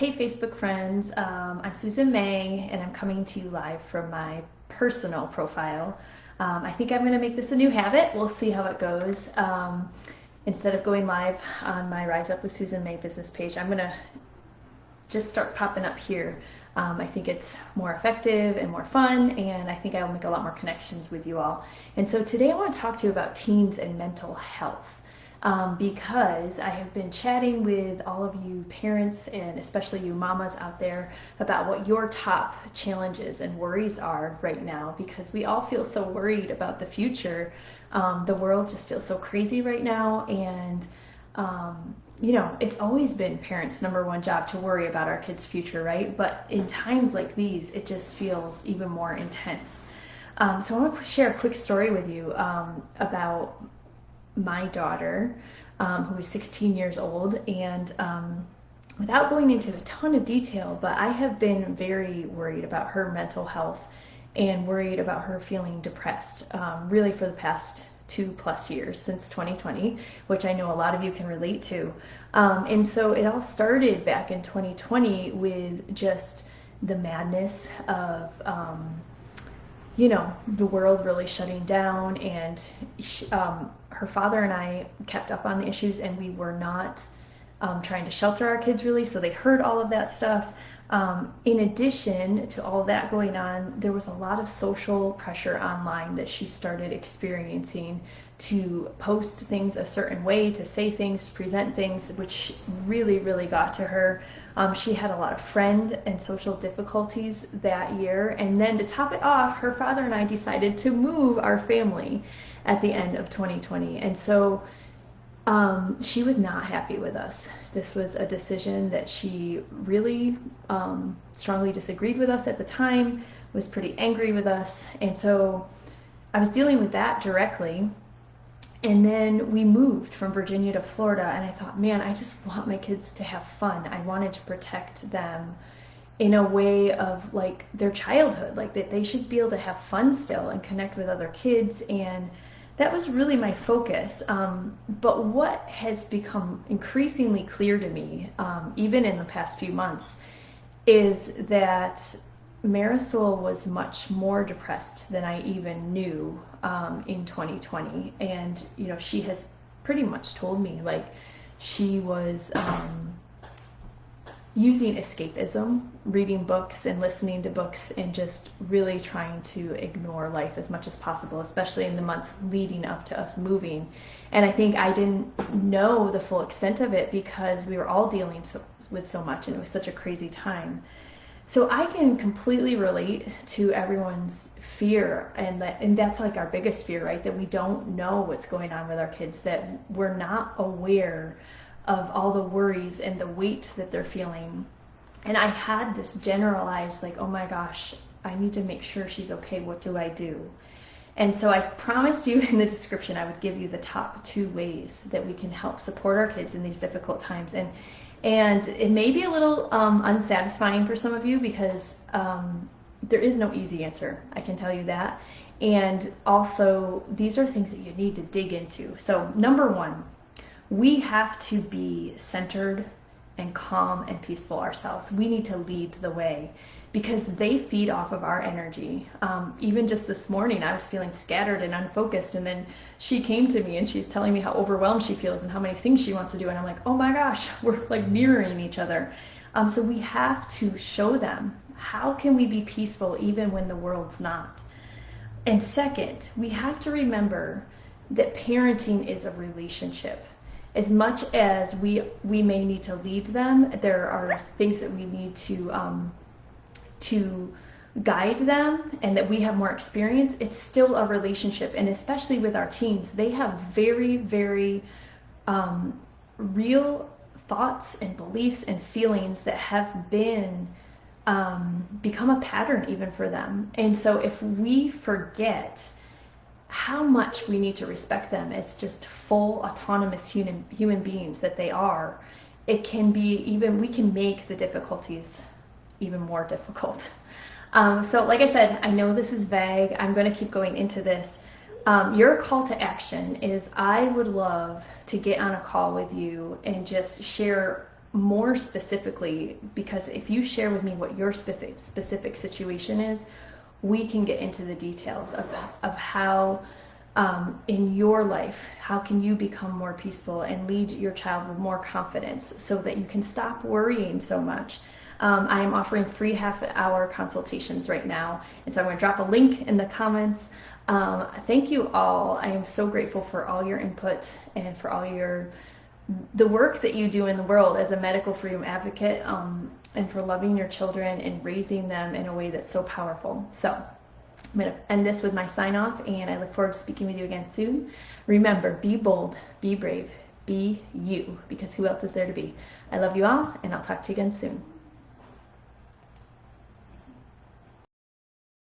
Hey Facebook friends, I'm Susan May and I'm coming to you live from my personal profile. I think I'm going to make this a new habit. We'll see how it goes. Instead of going live on my Rise Up with Susan May business page, I'm going to just start popping up here. I think it's more effective and more fun, and I think I'll make a lot more connections with you all. And so today I want to talk to you about teens and mental health. Because I have been chatting with all of you parents and especially you mamas out there about what your top challenges and worries are right now, because we all feel so worried about the future. The world just feels so crazy right now, and it's always been parents' number one job to worry about our kids' future, right? But in times like these, it just feels even more intense. So I want to share a quick story with you about my daughter, who is 16 years old, and without going into a ton of detail, but I have been very worried about her mental health and worried about her feeling depressed, really for the past 2+ years, since 2020, which I know a lot of you can relate to. And so it all started back in 2020 with just the madness of the world really shutting down, and her father and I kept up on the issues, and we were not trying to shelter our kids really, so they heard all of that stuff. In addition to all that going on, there was a lot of social pressure online that she started experiencing to post things a certain way, to say things, to present things, which really, really got to her. She had a lot of friend and social difficulties that year. And then to top it off, her father and I decided to move our family at the end of 2020. And so she was not happy with us. This was a decision that she really strongly disagreed with us at the time, was pretty angry with us. And so I was dealing with that directly. And then we moved from Virginia to Florida, and I thought, man, I just want my kids to have fun. I wanted to protect them in a way of like their childhood, like that they should be able to have fun still and connect with other kids. And that was really my focus. But what has become increasingly clear to me, even in the past few months, is that Marisol was much more depressed than I even knew in 2020. And, she has pretty much told me, like, she was using escapism, reading books and listening to books, and just really trying to ignore life as much as possible, especially in the months leading up to us moving. And I think I didn't know the full extent of it because we were all dealing with so much, and it was such a crazy time. So I can completely relate to everyone's fear, and that's like our biggest fear, right? That we don't know what's going on with our kids, that we're not aware of all the worries and the weight that they're feeling. And I had this generalized, like, oh my gosh, I need to make sure she's okay. What do I do? And so I promised you in the description I would give you the top 2 ways that we can help support our kids in these difficult times. And it may be a little unsatisfying for some of you because there is no easy answer, I can tell you that. And also, these are things that you need to dig into. So number 1, we have to be centered and calm and peaceful ourselves. We need to lead the way because they feed off of our energy. Even just this morning, I was feeling scattered and unfocused, and then she came to me and she's telling me how overwhelmed she feels and how many things she wants to do, and I'm like, oh my gosh, we're like mirroring each other. So we have to show them, how can we be peaceful even when the world's not? And second, we have to remember that parenting is a relationship. As much as we may need to lead them, there are things that we need to guide them, and that we have more experience. It's still a relationship, and especially with our teens, they have very, very real thoughts and beliefs and feelings that have been become a pattern even for them. And so if we forget how much we need to respect them as just full autonomous human beings that they are, it can be we can make the difficulties even more difficult. So like I said, I know this is vague. I'm going to keep going into this. Your call to action is, I would love to get on a call with you and just share more specifically, because if you share with me what your specific situation is, we can get into the details of how in your life, how can you become more peaceful and lead your child with more confidence so that you can stop worrying so much. I am offering free half-hour consultations right now, and so I'm going to drop a link in the comments. Thank you all. I am so grateful for all your input and for all the work that you do in the world as a medical freedom advocate, and for loving your children and raising them in a way that's so powerful. So I'm going to end this with my sign off, and I look forward to speaking with you again soon. Remember, be bold, be brave, be you, because who else is there to be? I love you all, and I'll talk to you again soon.